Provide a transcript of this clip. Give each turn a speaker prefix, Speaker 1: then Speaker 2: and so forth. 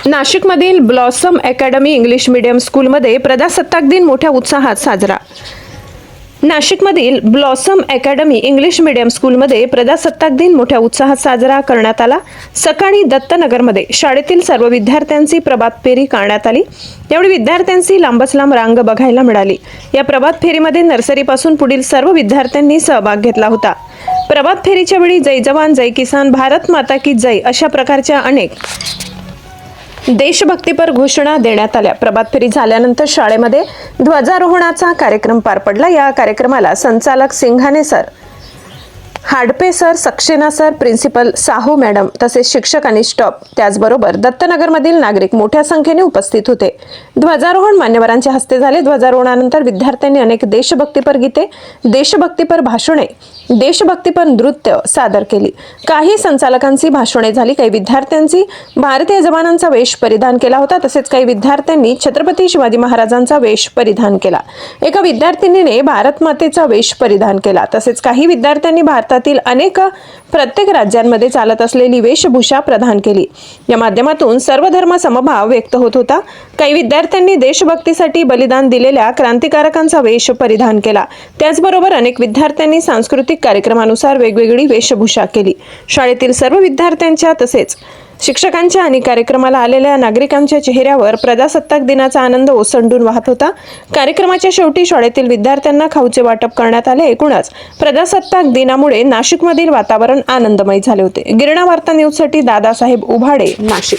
Speaker 1: नाशिकमधील blossom academy English medium स्कूलमध्ये प्रजासत्ताक दिन मोठ्या उत्साहात साजरा. नाशिकमधील ब्लॉसम अकॅडमी इंग्लिश मीडियम स्कूलमध्ये प्रजासत्ताक दिन मोठ्या उत्साहात साजरा करण्यात आला. सकाळी दत्तनगरमध्ये शाळेतील सर्व विद्यार्थ्यांची प्रभात फेरी काढण्यात आली. यावेळी विद्यार्थ्यांची लांबच लांब रांग बघायला मिळाली. या प्रभात फेरीमध्ये नर्सरीपासून पुढील सर्व विद्यार्थ्यांनी सहभाग घेतला होता. प्रभात फेरीच्या वेळी जय जवान जय किसान, भारत माता की जय अशा प्रकारच्या अनेक देशभक्तीपर घोषणा देण्यात आल्या. प्रभात फेरी झाल्यानंतर शाळेमध्ये ध्वजारोहणाचा कार्यक्रम पार पडला. या कार्यक्रमाला संचालक Singhane sir, Hadpe sir, Saxena sir, principal Sahu madam तसेच शिक्षक आणि स्टाफ, त्याचबरोबर दत्तनगरमधील नागरिक मोठ्या संख्येने उपस्थित होते. ध्वजारोहण मान्यवरांच्या हस्ते झाले. ध्वजारोहणानंतर विद्यार्थ्यांनी अनेक देशभक्तीपर गीते, देशभक्तीपर भाषणे, देशभक्तीपर नृत्य सादर केली. काही संचालकांची भाषणे झाली. काही विद्यार्थ्यांची भारतीय जवानांचा वेश परिधान केला होता. तसेच काही विद्यार्थ्यांनी छत्रपती शिवाजी महाराजांचा वेश परिधान केला. एका विद्यार्थिनीने भारत मातेचा वेश परिधान केला. तसेच काही विद्यार्थ्यांनी भारतातील प्रत्येक राज्यांमध्ये चालत असलेली वेशभूषा प्रदान केली. या माध्यमातून सर्व धर्म समभाव व्यक्त होत होता. काही विद्यार्थ्यांनी देशभक्तीसाठी बलिदान दिलेल्या क्रांतिकारकांचा वेश परिधान केला. त्याचबरोबर अनेक विद्यार्थ्यांनी सांस्कृतिक कार्यक्रमानुसार वेगवेगळी वेशभूषा केली. शाळेतील सर्व विद्यार्थ्यांच्या तसेच शिक्षकांच्या आणि कार्यक्रमाला आलेल्या नागरिकांच्या चेहऱ्यावर प्रजासत्ताक दिनाचा आनंद ओसंडून वाहत होता. कार्यक्रमाच्या शेवटी शाळेतील विद्यार्थ्यांना खाऊचे वाटप करण्यात आले. एकूणच प्रजासत्ताक दिनामुळे नाशिकमधील वातावरण आनंदमय झाले होते. गिरणा वार्ता न्यूजसाठी दादासाहेब उभाडे, नाशिक.